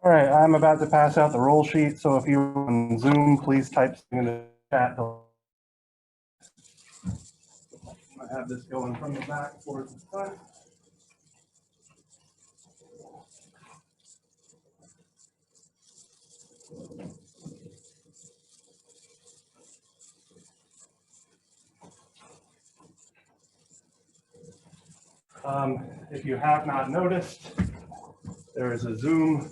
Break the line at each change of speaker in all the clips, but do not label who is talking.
All right, I'm about to pass out the roll sheet, so if you're on Zoom, please type in the chat. I have this going from the back towards the front. If you have not noticed, there is a Zoom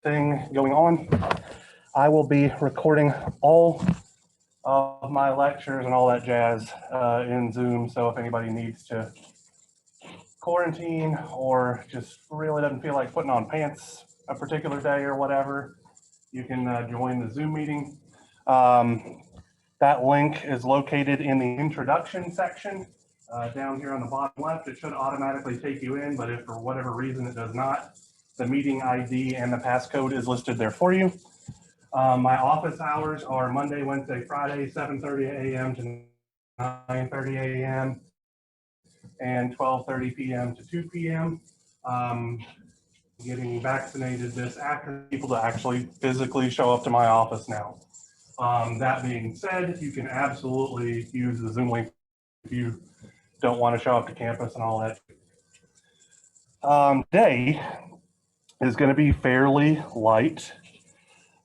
thing going on. I will be recording all of my lectures and all that jazz in Zoom, so if anybody needs to quarantine or just really doesn't feel like putting on pants a particular day or whatever, you can join the Zoom meeting. That link is located in the introduction section down here on the bottom left. It should automatically take you in, but if for whatever reason it does not, the meeting ID and the passcode is listed there for you. My office hours are Monday, Wednesday, Friday, 7:30 a.m. to 9:30 a.m. and 12:30 p.m. to 2 p.m. Getting vaccinated this after people to actually physically show up to my office now. That being said, you can absolutely use the Zoom link if you don't want to show up to campus and all that. Today is going to be fairly light.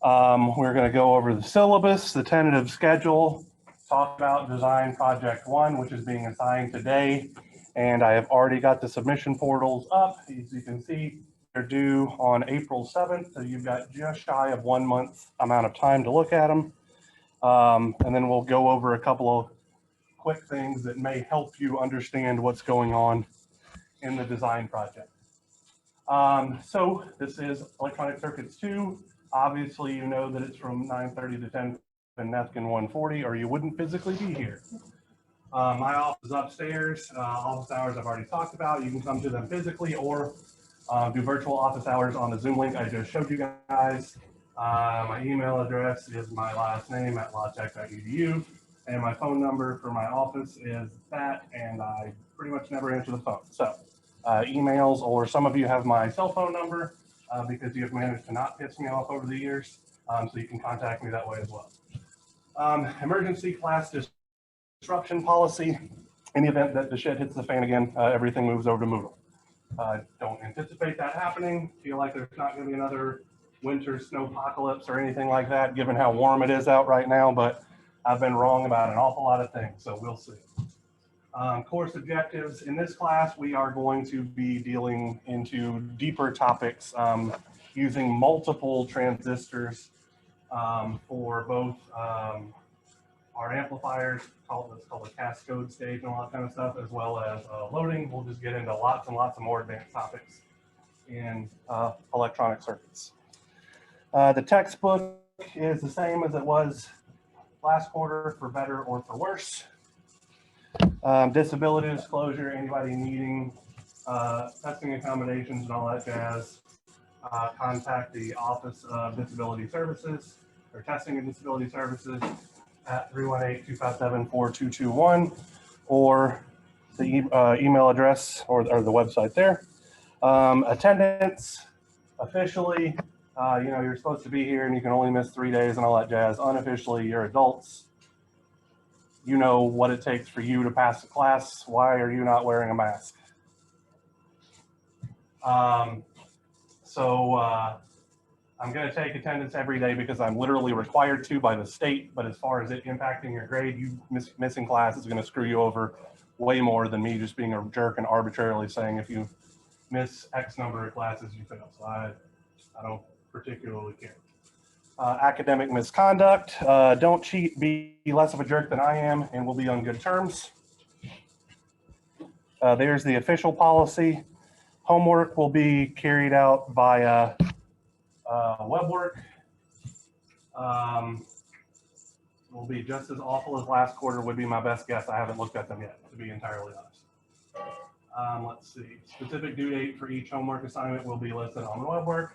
We're going to go over the syllabus, the tentative schedule, talk about design project 1, which is being assigned today. And I have already got the submission portals up. As you can see, they're due on April 7th. So you've got just shy of 1 month amount of time to look at them. And then we'll go over a couple of quick things that may help you understand what's going on in the design project. So this is Electronic Circuits 2. Obviously, you know that it's from 9:30 to 10 in Nethkin 140, or you wouldn't physically be here. My office is upstairs. Office hours I've already talked about. You can come to them physically or do virtual office hours on the Zoom link I just showed you guys. My email address is my last name at lawtech.edu, and my phone number for my office is that, and I pretty much never answer the phone. So emails, or some of you have my cell phone number because you have managed to not piss me off over the years, so you can contact me that way as well. Emergency class disruption policy. In the event that the shit hits the fan again, everything moves over to Moodle. Don't anticipate that happening. Feel like there's not going to be another winter snowpocalypse or anything like that, given how warm it is out right now, but I've been wrong about an awful lot of things, so we'll see. Course objectives. In this class, we are going to be dealing into deeper topics using multiple transistors for both our amplifiers, what's called the cascode stage and all that kind of stuff, as well as loading. We'll just get into lots and lots of more advanced topics in electronic circuits. The textbook is the same as it was last quarter, for better or for worse. Disability disclosure, anybody needing testing accommodations and all that jazz, contact the Office of Disability Services or Testing and Disability Services at 318-257-4221, or the email address or the website there. Attendance, officially, you know, you're supposed to be here and you can only miss 3 days and all that jazz. Unofficially, you're adults. You know what it takes for you to pass the class. Why are you not wearing a mask? I'm going to take attendance every day because I'm literally required to by the state, but as far as it impacting your grade, you missing class is going to screw you over way more than me just being a jerk and arbitrarily saying if you miss X number of classes, you fail. So I don't particularly care. Academic misconduct, don't cheat, be less of a jerk than I am, and we'll be on good terms. There's the official policy. Homework will be carried out via web work. Will be just as awful as last quarter would be my best guess. I haven't looked at them yet, to be entirely honest. Let's see, specific due date for each homework assignment will be listed on the web work.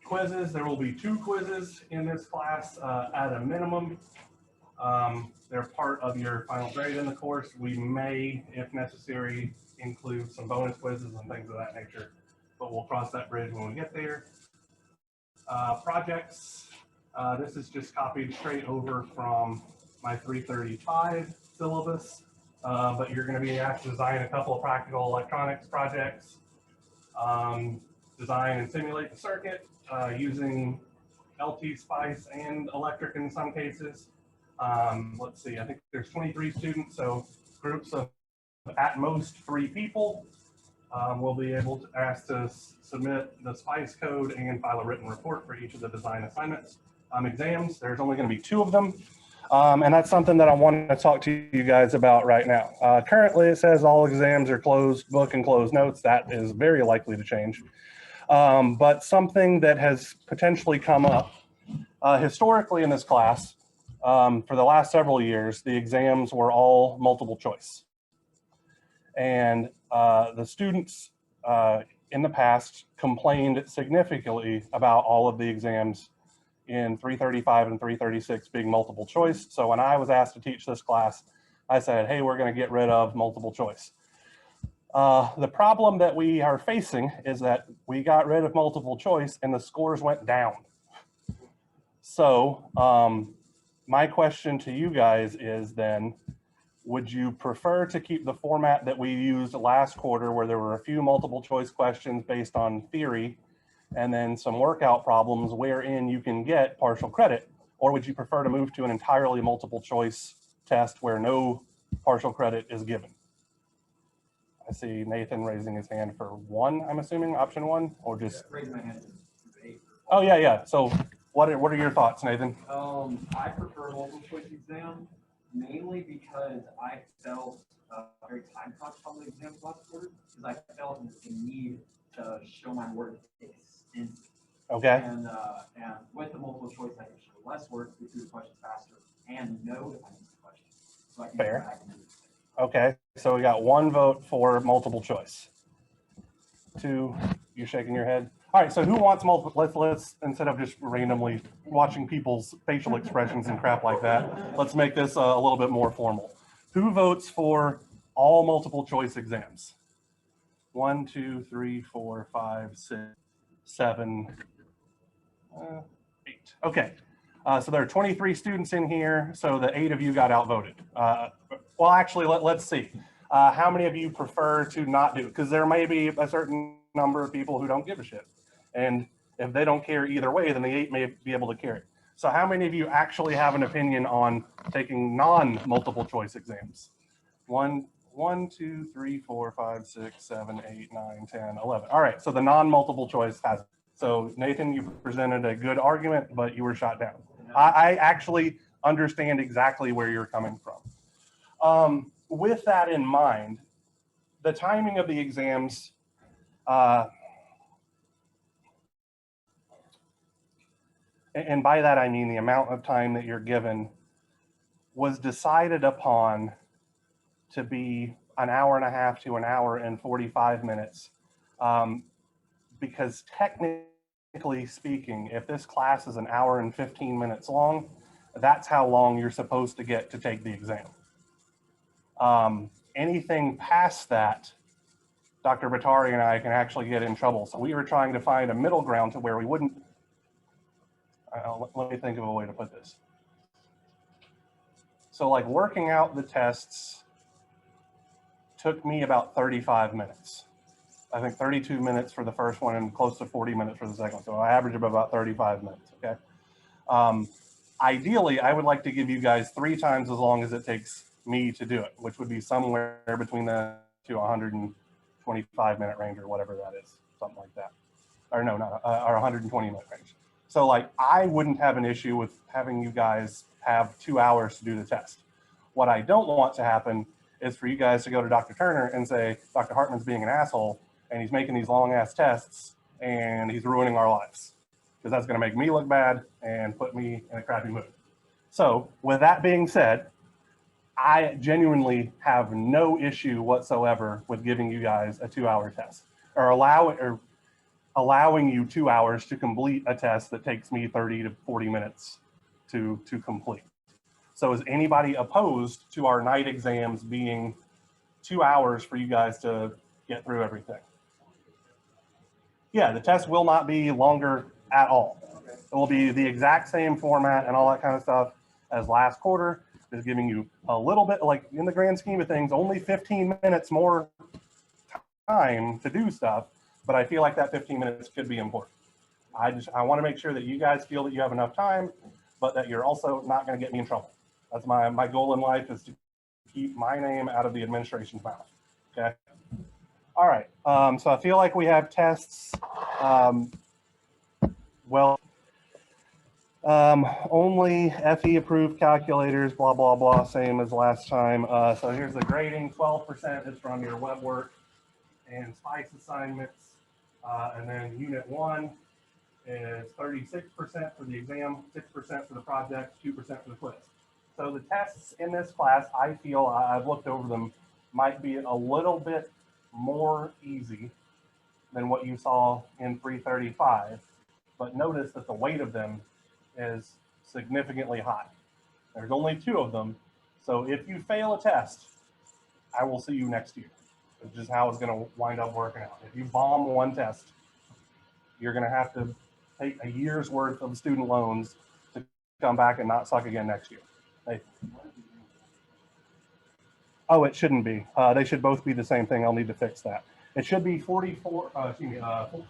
Quizzes, there will be 2 quizzes in this class at a minimum. They're part of your final grade in the course. We may, if necessary, include some bonus quizzes and things of that nature, but we'll cross that bridge when we get there. Projects, this is just copied straight over from my 335 syllabus, but you're going to be asked to design a couple of practical electronics projects, design and simulate the circuit using LT Spice and electric in some cases. Let's see, I think there's 23 students, so groups of at most 3 people will be able to ask to submit the Spice code and file a written report for each of the design assignments. Exams, there's only going to be 2 of them. And that's something that I want to talk to you guys about right now. Currently, it says all exams are closed book and closed notes. That is very likely to change. But something that has potentially come up historically in this class, for the last several years, the exams were all multiple choice. And the students in the past complained significantly about all of the exams in 335 and 336 being multiple choice. So when I was asked to teach this class, I said, hey, we're going to get rid of multiple choice. The problem that we are facing is that we got rid of multiple choice and the scores went down. So my question to you guys is then, would you prefer to keep the format that we used last quarter where there were a few multiple choice questions based on theory and then some workout problems wherein you can get partial credit? Or would you prefer to move to an entirely multiple choice test where no partial credit is given? I see Nathan raising his hand for 1, I'm assuming, option 1, or just?
Yeah, raising my hand.
Oh, yeah. So what are your thoughts, Nathan?
I prefer multiple choice exam mainly because I felt very time conscious on the exams last quarter because I felt the need to show my work extensively.
Okay.
And with the multiple choice, I can show less work, get through the questions faster, and know if I miss the question. So I can
Fair.
go back and do it.
Okay, so we got 1 vote for multiple choice. 2, you're shaking your head. All right, so who wants multiple? Let's instead of just randomly watching people's facial expressions and crap like that, let's make this a little bit more formal. Who votes for all multiple choice exams? 1, 2, 3, 4, 5, 6, 7, 8. Okay, so there are 23 students in here, so the 8 of you got outvoted. Well, actually, let's see. How many of you prefer to not do it? Because there may be a certain number of people who don't give a shit. And if they don't care either way, then the 8 may be able to carry. So how many of you actually have an opinion on taking non-multiple choice exams? 1, 2, 3, 4, 5, 6, 7, 8, 9, 10, 11. All right, so the non-multiple choice has it. So Nathan, you presented a good argument, but you were shot down. I actually understand exactly where you're coming from. With that in mind, the timing of the exams, and by that I mean the amount of time that you're given, was decided upon to be an hour and a half to an hour and 45 minutes. Because technically speaking, if this class is an hour and 15 minutes long, that's how long you're supposed to get to take the exam. Anything past that, Dr. Batari and I can actually get in trouble. So we were trying to find a middle ground to where we wouldn't, let me think of a way to put this. So like working out the tests took me about 35 minutes. I think 32 minutes for the first one and close to 40 minutes for the second one. So I average about 35 minutes, okay? Ideally, I would like to give you guys 3 times as long as it takes me to do it, which would be somewhere between the 125 minute range or whatever that is, something like that. Or no, not, or 120 minute range. So like, I wouldn't have an issue with having you guys have 2 hours to do the test. What I don't want to happen is for you guys to go to Dr. Turner and say, Dr. Hartman's being an asshole and he's making these long ass tests and he's ruining our lives. Because that's gonna make me look bad and put me in a crappy mood. So with that being said, I genuinely have no issue whatsoever with giving you guys a 2-hour test or allowing you 2 hours to complete a test that takes me 30 to 40 minutes to complete. So is anybody opposed to our night exams being 2 hours for you guys to get through everything? Yeah, the test will not be longer at all.
Okay.
It will be the exact same format and all that kind of stuff as last quarter. Just giving you a little bit, like in the grand scheme of things, only 15 minutes more time to do stuff, but I feel like that 15 minutes could be important. I want to make sure that you guys feel that you have enough time, but that you're also not going to get me in trouble. That's my goal in life, is to keep my name out of the administration's mouth. Okay. All right. So I feel like we have tests. Only FE approved calculators, blah, blah, blah, same as last time. So here's the grading. 12% is from your web work and SPICE assignments. And then unit 1 is 36% for the exam, 6% for the project, 2% for the quiz. So the tests in this class, I feel, I've looked over them, might be a little bit more easy than what you saw in 335. But notice that the weight of them is significantly high. There's only 2 of them. So if you fail a test, I will see you next year. It's just how it's going to wind up working out. If you bomb one test, you're going to have to take a year's worth of student loans to come back and not suck again next year. Oh, it shouldn't be. They should both be the same thing. I'll need to fix that. It should be 44, excuse me, no.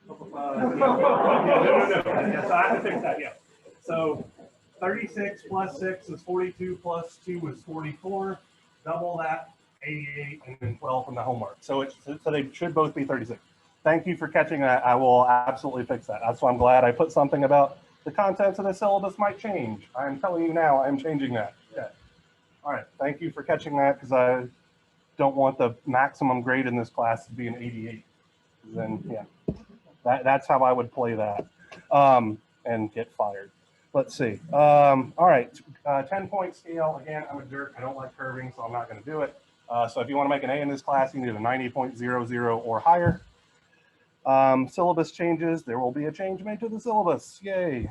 Yeah, so I have to fix that, yeah. So 36 plus 6 is 42, plus 2 is 44. Double that, 88, and then 12 from the homework. So they should both be 36. Thank you for catching that. I will absolutely fix that. That's why I'm glad I put something about the contents of the syllabus might change. I'm telling you now, I'm changing that. Yeah. All right, thank you for catching that, because I don't want the maximum grade in this class to be an 88. Then, yeah, that's how I would play that and get fired. Let's see. All right, 10-point scale. Again, I'm a jerk. I don't like curving, so I'm not going to do it. So if you want to make an A in this class, you need a 90.00 or higher. Syllabus changes. There will be a change made to the syllabus. Yay.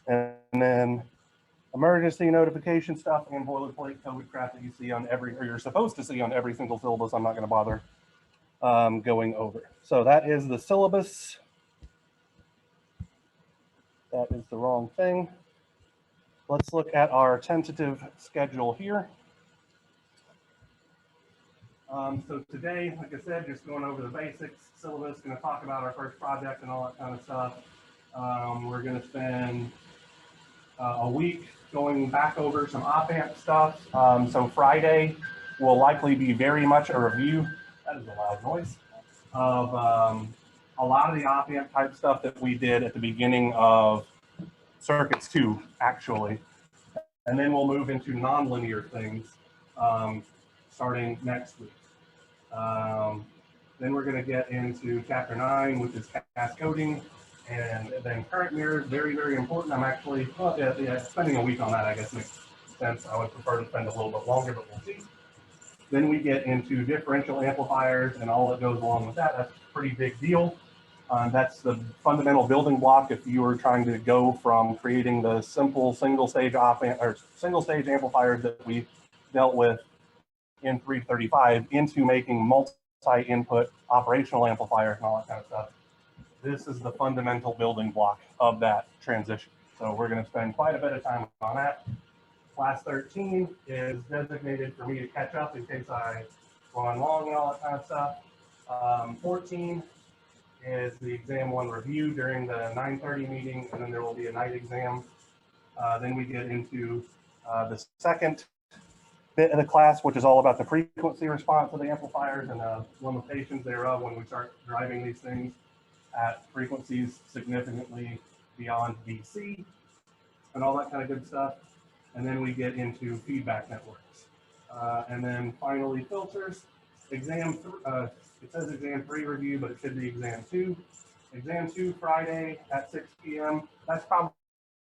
And then emergency notification stuff and boilerplate code crap that you see on every, or you're supposed to see on every single syllabus. I'm not going to bother going over. So that is the syllabus. That is the wrong thing. Let's look at our tentative schedule here. So today, like I said, just going over the basics. Syllabus, going to talk about our first project and all that kind of stuff. We're going to spend a week going back over some op-amp stuff. So Friday will likely be very much a review. That is a loud noise. Of a lot of the op-amp type stuff that we did at the beginning of circuits 2, actually. And then we'll move into nonlinear things starting next week. Then we're going to get into chapter 9, which is cascoding, and then current mirrors, very, very important. I'm actually, spending a week on that, I guess, makes sense. I would prefer to spend a little bit longer, but we'll see. Then we get into differential amplifiers and all that goes along with that. That's a pretty big deal. That's the fundamental building block if you were trying to go from creating the simple single-stage op-amp or single-stage amplifiers that we dealt with in 335 into making multi-input operational amplifiers and all that kind of stuff. This is the fundamental building block of that transition. So we're going to spend quite a bit of time on that. Class 13 is designated for me to catch up in case I run long and all that kind of stuff. 14 is the exam 1 review during the 9:30 meeting, and then there will be a night exam. Then we get into the second bit of the class, which is all about the frequency response of the amplifiers and the limitations thereof when we start driving these things at frequencies significantly beyond DC and all that kind of good stuff. And then we get into feedback networks. And then finally filters. It says exam 3 review, but it should be exam 2. Exam 2 Friday at 6 p.m. That's probably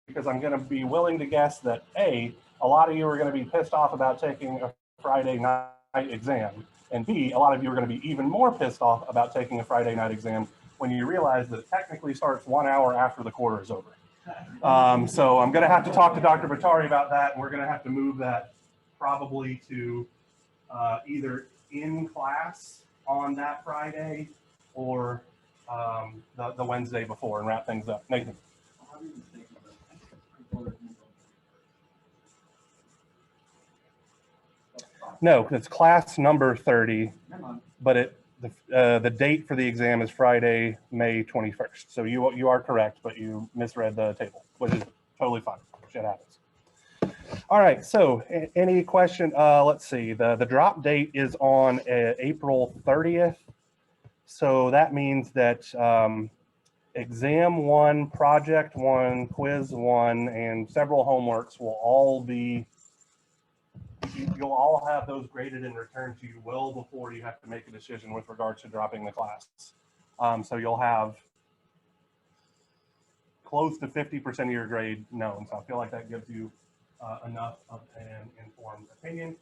because I'm going to be willing to guess that A, a lot of you are going to be pissed off about taking a Friday night exam, and B, a lot of you are going to be even more pissed off about taking a Friday night exam when you realize that it technically starts 1 hour after the quarter is over. So I'm going to have to talk to Dr. Batari about that, and we're going to have to move that probably to either in class on that Friday or the Wednesday before and wrap things up. Nathan. No, it's class number 30, but the date for the exam is Friday, May 21st. So you are correct, but you misread the table, which is totally fine. Shit happens. All right, so any question? Let's see, the drop date is on April 30th. So that means that exam 1, project 1, quiz 1, and several homeworks will all be, you'll all have those graded and returned to you well before you have to make a decision with regards to dropping the class. So you'll have close to 50% of your grade known. So I feel like that gives you enough of an informed opinion.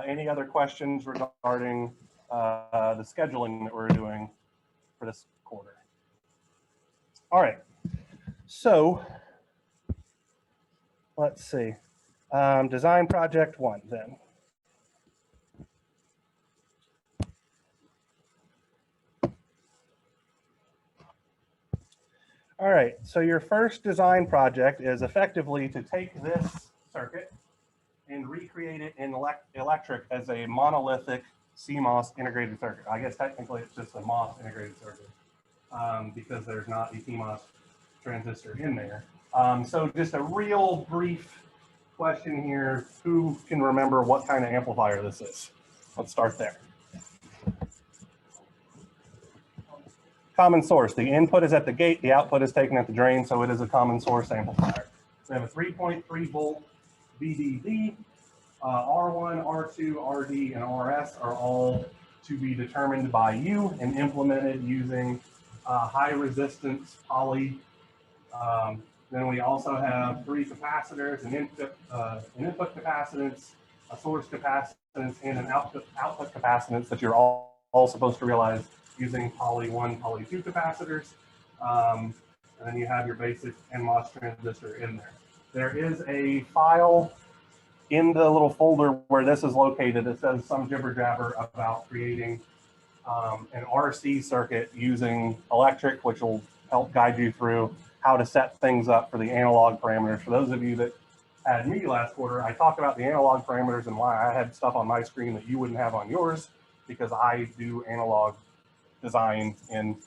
Any other questions regarding the scheduling that we're doing for this quarter? All right, so let's see. Design project 1 then. All right, so your first design project is effectively to take this circuit and recreate it in electric as a monolithic CMOS integrated circuit. I guess technically it's just a MOS integrated circuit because there's not a PMOS transistor in there. So just a real brief question here. Who can remember what kind of amplifier this is? Let's start there. Common source. The input is at the gate, the output is taken at the drain, so it is a common source amplifier. We have a 3.3 volt VDD. R1, R2, RD, and RS are all to be determined by you and implemented using high resistance poly. Then we also have 3 capacitors, an input capacitance, a source capacitance, and an output capacitance that you're all supposed to realize using poly 1, poly 2 capacitors. And then you have your basic NMOS transistor in there. There is a file in the little folder where this is located. It says some jibber jabber about creating an RC circuit using electric, which will help guide you through how to set things up for the analog parameters. For those of you that had me last quarter, I talked about the analog parameters and why I had stuff on my screen that you wouldn't have on yours, because I do analog design in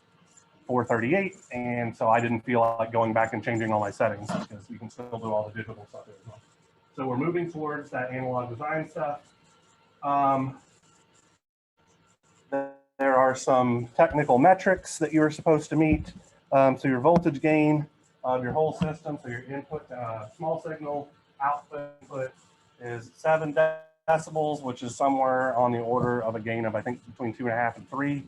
438, and so I didn't feel like going back and changing all my settings because you can still do all the digital stuff as well. So we're moving towards that analog design stuff. There are some technical metrics that you're supposed to meet. So your voltage gain of your whole system, so your input small signal, output input is 7 decibels, which is somewhere on the order of a gain of, I think, between 2.5 and 3,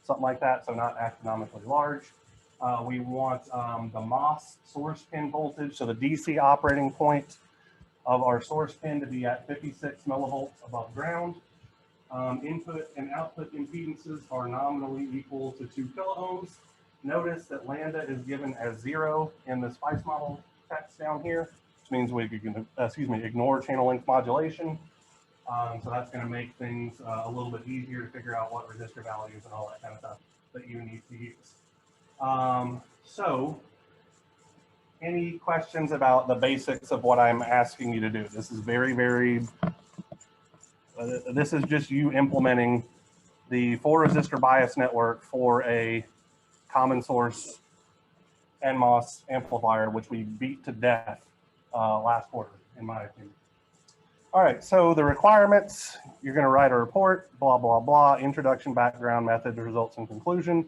something like that, so not astronomically large. We want the MOS source pin voltage, so the DC operating point of our source pin to be at 56 millivolts above ground. Input and output impedances are nominally equal to 2 kiloohms. Notice that lambda is given as 0 in the SPICE model text down here, which means we can, ignore channel length modulation. So that's going to make things a little bit easier to figure out what resistor values and all that kind of stuff that you need to use. So any questions about the basics of what I'm asking you to do? This is very, very, this is just you implementing the 4 resistor bias network for a common source NMOS amplifier, which we beat to death last quarter, in my opinion. All right, so the requirements, you're going to write a report, blah, blah, blah, introduction, background, method, results, and conclusion,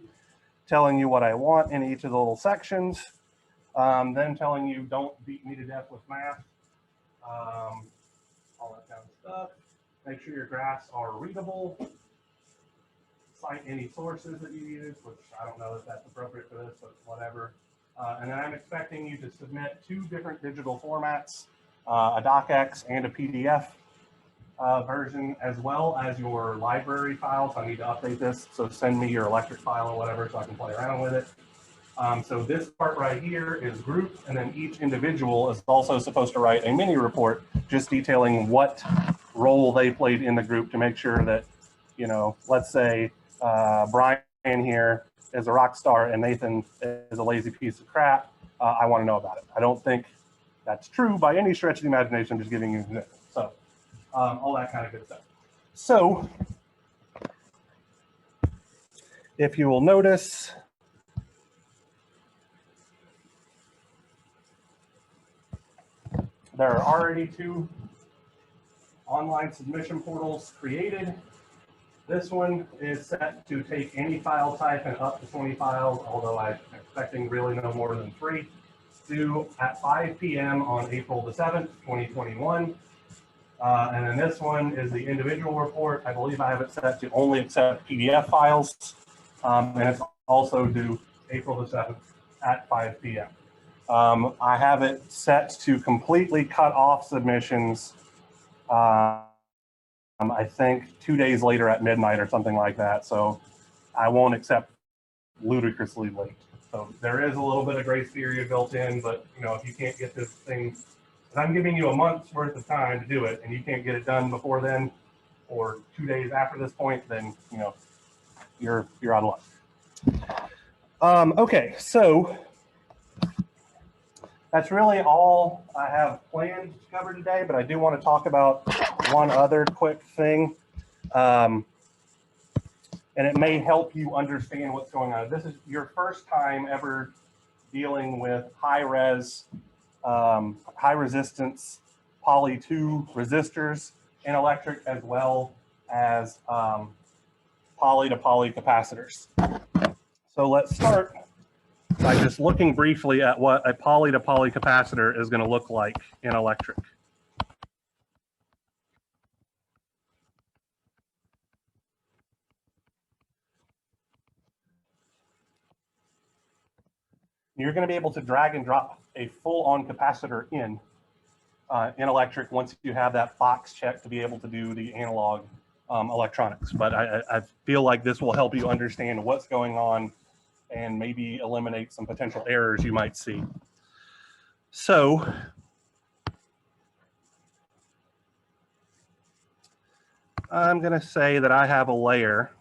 telling you what I want in each of the little sections, then telling you don't beat me to death with math, all that kind of stuff. Make sure your graphs are readable. Cite any sources that you use, which I don't know if that's appropriate for this, but whatever. And then I'm expecting you to submit 2 different digital formats, a docx and a PDF version, as well as your library files. I need to update this, so send me your electric file or whatever so I can play around with it. So this part right here is group, and then each individual is also supposed to write a mini report just detailing what role they played in the group to make sure that, you know, let's say Brian here is a rock star and Nathan is a lazy piece of crap, I want to know about it. I don't think that's true by any stretch of the imagination. I'm just giving you an example. So all that kind of good stuff. So if you will notice, there are already 2 online submission portals created. This one is set to take any file type and up to 20 files, although I'm expecting really no more than 3, due at 5 p.m. on April the 7th, 2021. And then this one is the individual report. I believe I have it set to only accept PDF files. And it's also due April the 7th at 5 p.m. I have it set to completely cut off submissions, I think 2 days later at midnight or something like that. So I won't accept ludicrously late. So there is a little bit of grace period built in, but you know, if you can't get this thing, if I'm giving you a month's worth of time to do it and you can't get it done before then, or 2 days after this point, then you know, you're out of luck. Okay, so that's really all I have planned to cover today, but I do want to talk about one other quick thing. And it may help you understand what's going on. This is your first time ever dealing with high resistance poly 2 resistors in electric, as well as poly to poly capacitors. So let's start by just looking briefly at what a poly to poly capacitor is going to look like in electric. You're going to be able to drag and drop a full-on capacitor in electric once you have that box checked to be able to do the analog electronics. But I feel like this will help you understand what's going on and maybe eliminate some potential errors you might see. So I'm going to say that I have a layer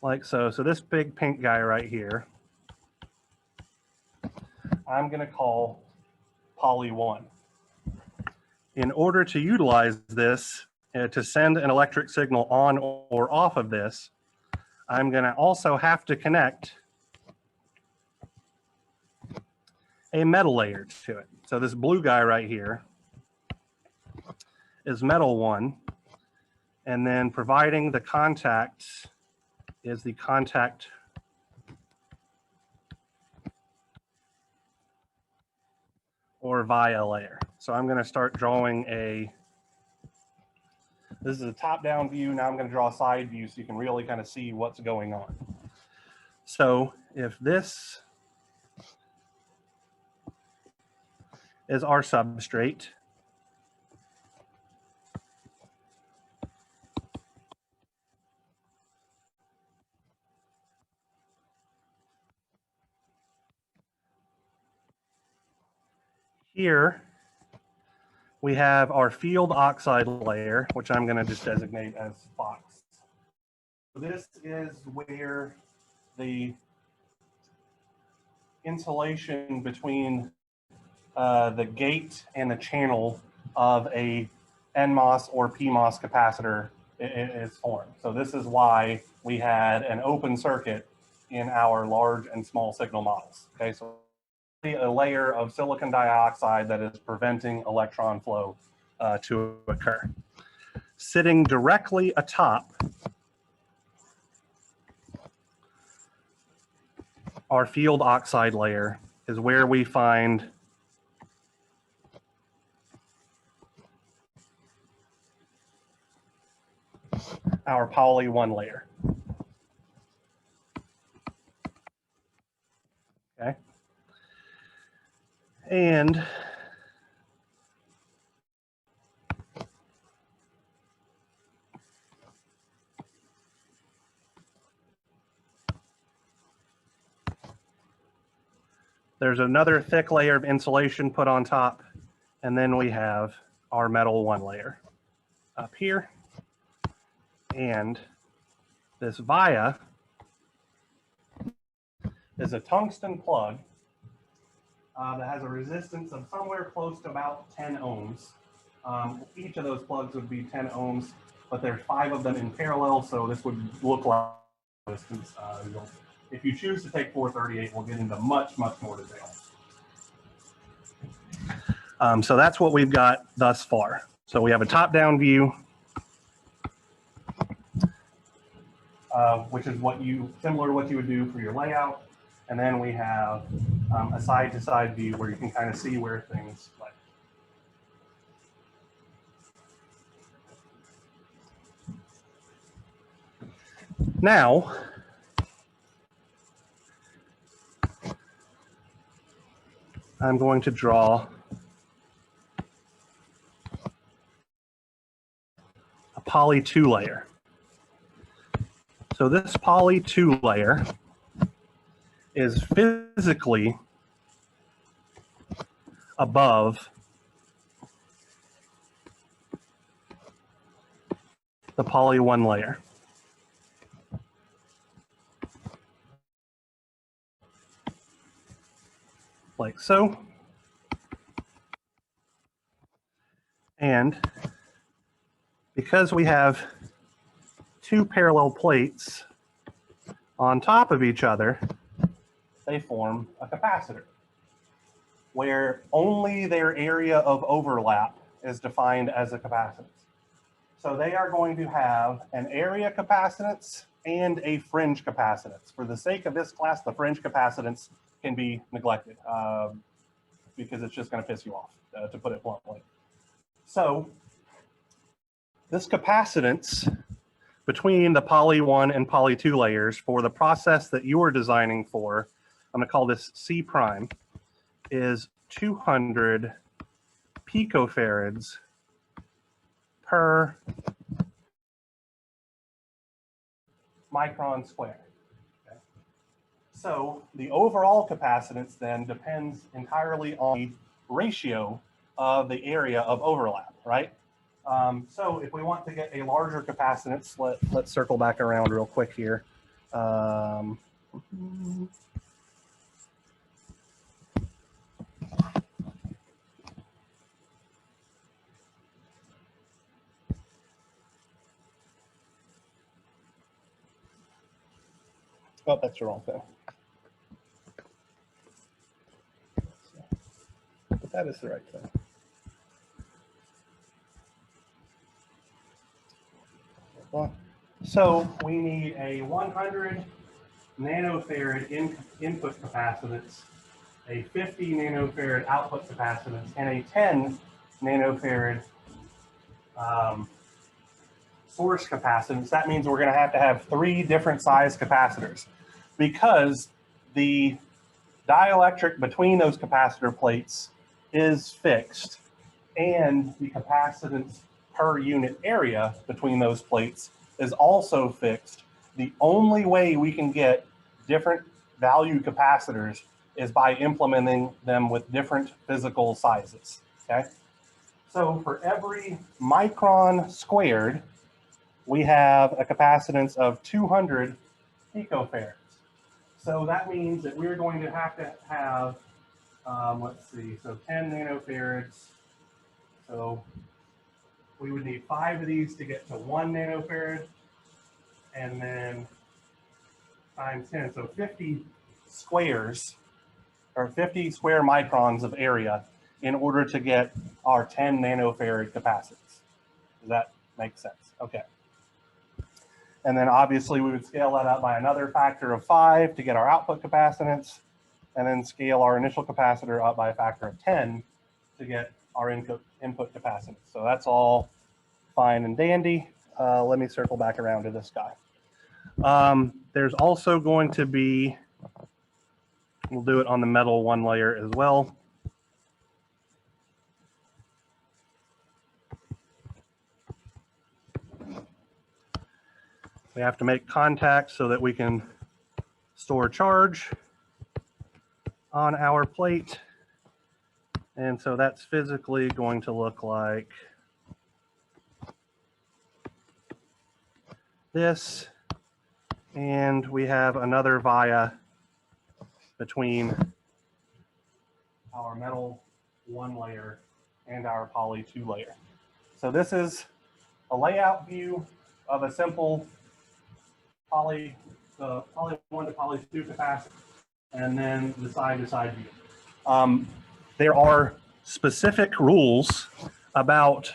like so. So this big pink guy right here, I'm going to call poly 1. In order to utilize this to send an electric signal on or off of this, I'm going to also have to connect a metal layer to it. So this blue guy right here is metal 1, and then providing the contact is the contact or via layer. So I'm going to start drawing this is a top-down view. Now I'm going to draw a side view so you can really kind of see what's going on. So if this is our substrate, here we have our field oxide layer, which I'm going to just designate as Fox. So this is where the insulation between the gate and the channel of a NMOS or PMOS capacitor is formed. So this is why we had an open circuit in our large and small signal models. Okay, so a layer of silicon dioxide that is preventing electron flow to occur. Sitting directly atop our field oxide layer is where we find our poly 1 layer. Okay. And there's another thick layer of insulation put on top, and then we have our metal one layer up here. And this via is a tungsten plug that has a resistance of somewhere close to about 10 ohms. Each of those plugs would be 10 ohms, but there's 5 of them in parallel, so this would look like resistance. If you choose to take 438, we'll get into much more detail. So that's what we've got thus far. So we have a top-down view, which is similar to what you would do for your layout. And then we have a side-to-side view where you can kind of see where things lay. Now, I'm going to draw a poly 2 layer. So this poly 2 layer is physically above the poly 1 layer. Like so. And because we have 2 parallel plates on top of each other, they form a capacitor, where only their area of overlap is defined as a capacitance. So they are going to have an area capacitance and a fringe capacitance. For the sake of this class, the fringe capacitance can be neglected because it's just going to piss you off, to put it bluntly. So this capacitance between the poly 1 and poly 2 layers for the process that you are designing for, I'm going to call this C prime, is 200 picofarads per micron squared. Okay. So the overall capacitance then depends entirely on the ratio of the area of overlap, right? So if we want to get a larger capacitance, let's circle back around real quick here. Oh, that's the wrong thing. But that is the right thing. So we need a 100 nanofarad input capacitance, a 50 nanofarad output capacitance, and a 10 nanofarad source capacitance. That means we're going to have 3 different size capacitors, because the dielectric between those capacitor plates is fixed, and the capacitance per unit area between those plates is also fixed. The only way we can get different value capacitors is by implementing them with different physical sizes, okay? So for every micron squared, we have a capacitance of 200 picofarads. So that means that we're going to have, let's see, so 10 nanofarads. So we would need 5 of these to get to 1 nanofarad, and then times 10, so 50 squares, or 50 square microns of area in order to get our 10 nanofarad capacitance. Does that make sense? Okay. And then obviously we would scale that up by another factor of 5 to get our output capacitance, and then scale our initial capacitor up by a factor of 10 to get our input capacitance. So that's all fine and dandy. Let me circle back around to this guy. There's also going to be, we'll do it on the metal 1 layer as well. We have to make contact so that we can store charge on our plate. And so that's physically going to look like this. And we have another via between our metal 1 layer and our poly 2 layer. So this is a layout view of a simple poly 1 to poly 2 capacitor, and then the side to side view. There are specific rules about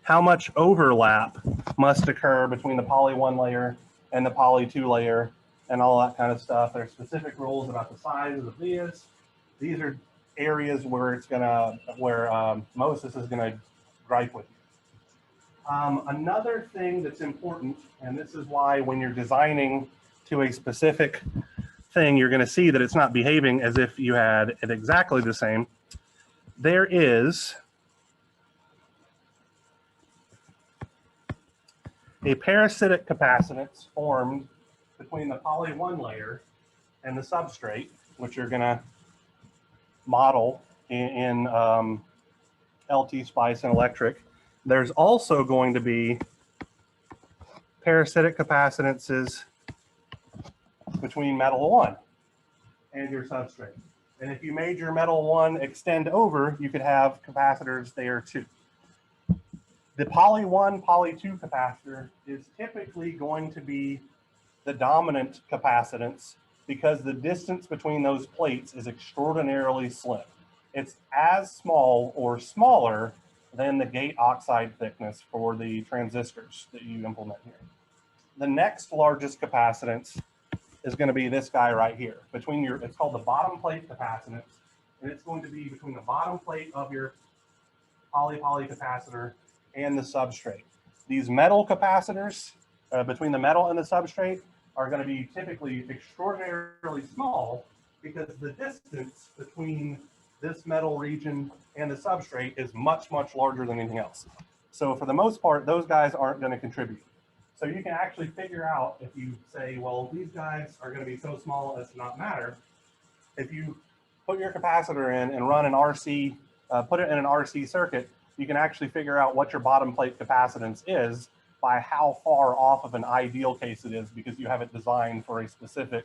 how much overlap must occur between the poly 1 layer and the poly 2 layer and all that kind of stuff. There's specific rules about the size of the vias. These are areas where Moses is gonna gripe with you. Another thing that's important, and this is why when you're designing to a specific thing, you're gonna see that it's not behaving as if you had it exactly the same. There is a parasitic capacitance formed between the poly 1 layer and the substrate, which you're gonna model in LT Spice and electric. There's also going to be parasitic capacitances between metal 1 and your substrate. And if you made your metal 1 extend over, you could have capacitors there too. The poly 1, poly 2 capacitor is typically going to be the dominant capacitance because the distance between those plates is extraordinarily slim. It's as small or smaller than the gate oxide thickness for the transistors that you implement here. The next largest capacitance is going to be this guy right here. It's called the bottom plate capacitance, and it's going to be between the bottom plate of your poly-poly capacitor and the substrate. These metal capacitors, between the metal and the substrate, are going to be typically extraordinarily small because the distance between this metal region and the substrate is much, much larger than anything else. So for the most part, those guys aren't going to contribute. So you can actually figure out, if you say, well, these guys are going to be so small as to not matter. If you put your capacitor in and run an RC, put it in an RC circuit, you can actually figure out what your bottom plate capacitance is by how far off of an ideal case it is, because you have it designed for a specific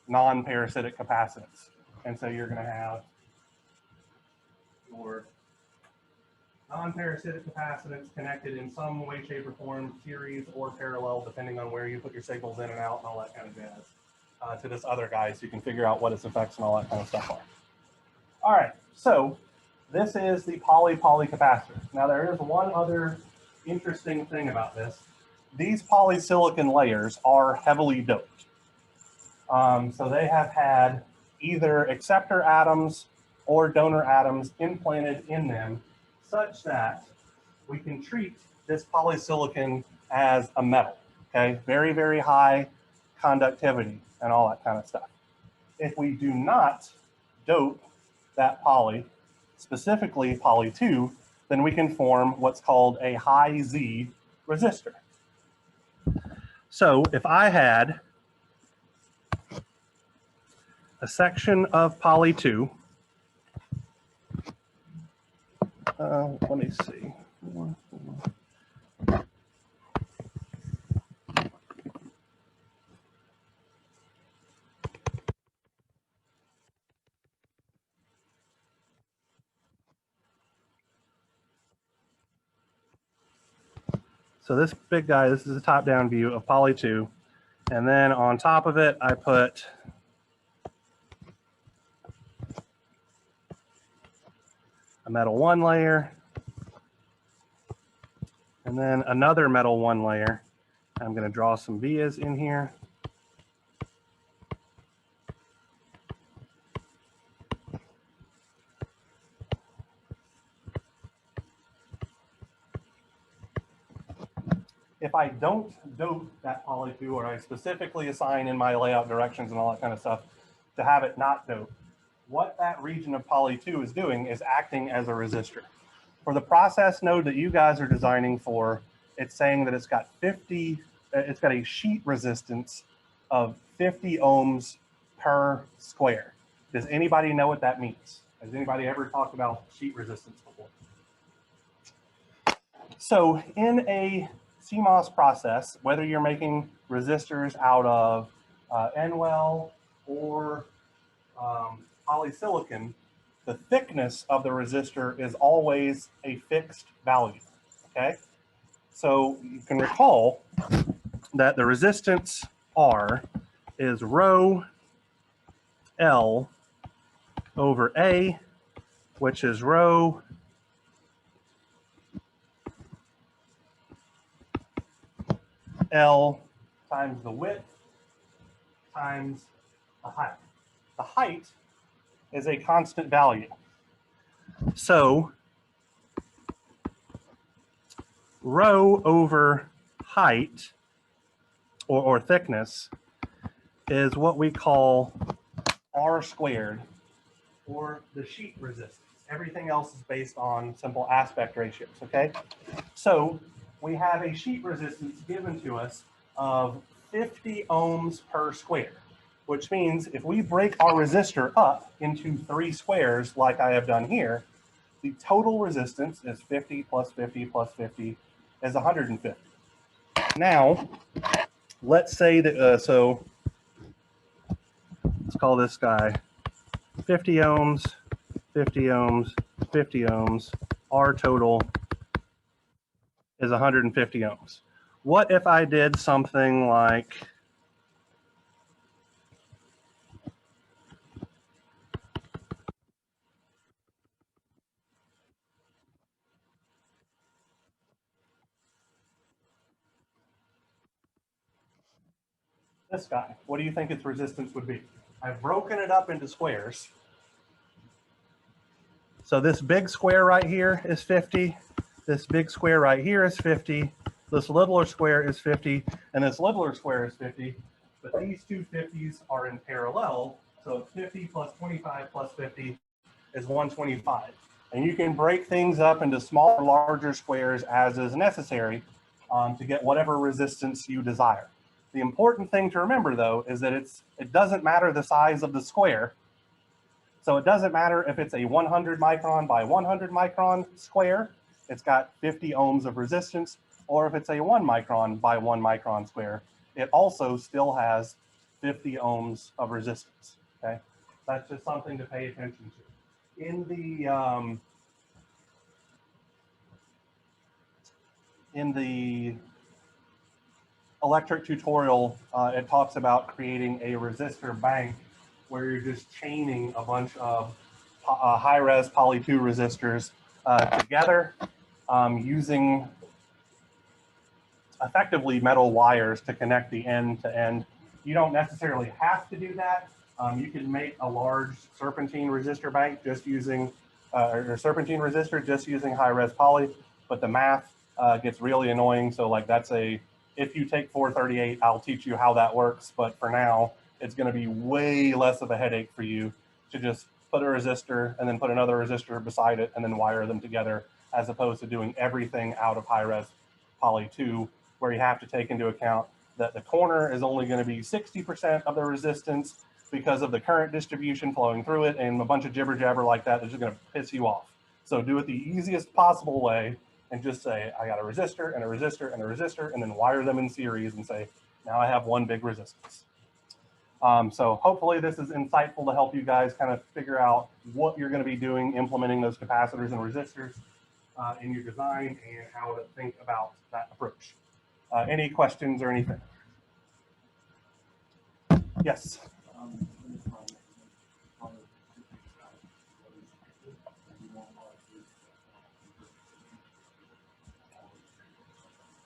non-parasitic capacitance. And so you're going to have your non-parasitic capacitance connected in some way, shape, or form, series or parallel, depending on where you put your signals in and out and all that kind of jazz, to this other guy, so you can figure out what its effects and all that kind of stuff are. All right, so this is the poly-poly capacitor. Now there is one other interesting thing about this. These polysilicon layers are heavily doped. So they have had either acceptor atoms or donor atoms implanted in them such that we can treat this polysilicon as a metal, okay? Very, very high conductivity and all that kind of stuff. If we do not dope that poly, specifically poly 2, then we can form what's called a high Z resistor. So if I had a section of poly 2, let me see. So this big guy, this is a top-down view of poly 2. And then on top of it, I put a metal 1 layer, and then another metal 1 layer. I'm going to draw some vias in here. If I don't dope that poly 2, or I specifically assign in my layout directions and all that kind of stuff to have it not dope, what that region of poly 2 is doing is acting as a resistor. For the process node that you guys are designing for, it's saying that it's got a sheet resistance of 50 ohms per square. Does anybody know what that means? Has anybody ever talked about sheet resistance before? So in a CMOS process, whether you're making resistors out of NWEL or polysilicon, the thickness of the resistor is always a fixed value, okay? So you can recall that the resistance R is rho L over A, which is rho L times the width times the height. The height is a constant value. So rho over height or thickness is what we call R squared, or the sheet resistance. Everything else is based on simple aspect ratios, okay? So we have a sheet resistance given to us of 50 ohms per square, which means if we break our resistor up into 3 squares like I have done here, the total resistance is 50 plus 50 plus 50 is 150. Now, let's say that, so let's call this guy 50 ohms, 50 ohms, 50 ohms. Our total is 150 ohms. What if I did something like this guy? What do you think its resistance would be? I've broken it up into squares. So this big square right here is 50. This big square right here is 50. This littler square is 50. And this littler square is 50. But these two 50s are in parallel. So 50 plus 25 plus 50 is 125. And you can break things up into smaller, larger squares as is necessary to get whatever resistance you desire. The important thing to remember, though, is that it doesn't matter the size of the square. So it doesn't matter if it's a 100 micron by 100 micron square, it's got 50 ohms of resistance, or if it's a 1 micron by 1 micron square, it also still has 50 ohms of resistance, okay? That's just something to pay attention to. In the electric tutorial, it talks about creating a resistor bank where you're just chaining a bunch of high-res poly 2 resistors together using effectively metal wires to connect the end to end. You don't necessarily have to do that. You can make a large serpentine resistor bank just using, or serpentine resistor just using high-res poly, but the math gets really annoying. So like if you take 438, I'll teach you how that works. But for now, it's going to be way less of a headache for you to just put a resistor and then put another resistor beside it and then wire them together, as opposed to doing everything out of high-res poly 2, where you have to take into account that the corner is only going to be 60% of the resistance because of the current distribution flowing through it, and a bunch of jibber jabber like that is just going to piss you off. So do it the easiest possible way and just say, I got a resistor and a resistor and a resistor, and then wire them in series and say, now I have one big resistance. So hopefully this is insightful to help you guys kind of figure out what you're going to be doing, implementing those capacitors and resistors in your design and how to think about that approach. Any questions or anything? Yes.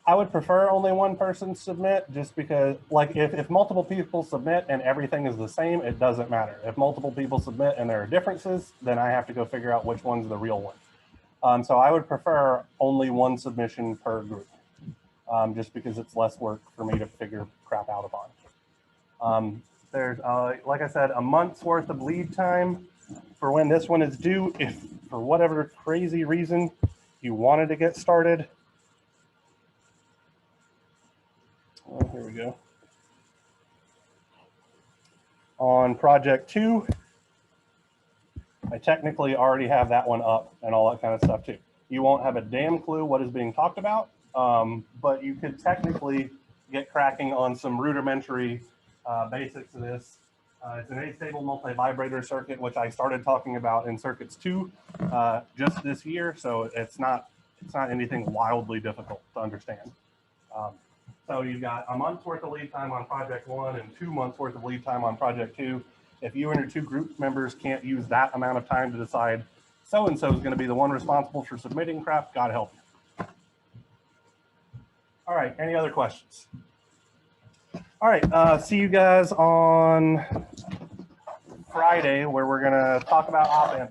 I would prefer only one person submit, just because, like, if multiple people submit and everything is the same, it doesn't matter. If multiple people submit and there are differences, then I have to go figure out which one's the real one. So I would prefer only one submission per group, just because it's less work for me to figure crap out upon. There's, like I said, a month's worth of lead time for when this one is due. If for whatever crazy reason you wanted to get started, oh, here we go. On project 2, I technically already have that one up and all that kind of stuff too. You won't have a damn clue what is being talked about, but you could technically get cracking on some rudimentary basics of this. It's an astable multi-vibrator circuit, which I started talking about in circuits 2 just this year, so it's not anything wildly difficult to understand. So you've got a month's worth of lead time on project 1 and 2 months worth of lead time on project 2. If you and your 2 group members can't use that amount of time to decide so-and-so is going to be the one responsible for submitting crap, God help you. All right, any other questions? All right, see you guys on Friday, where we're going to talk about op amp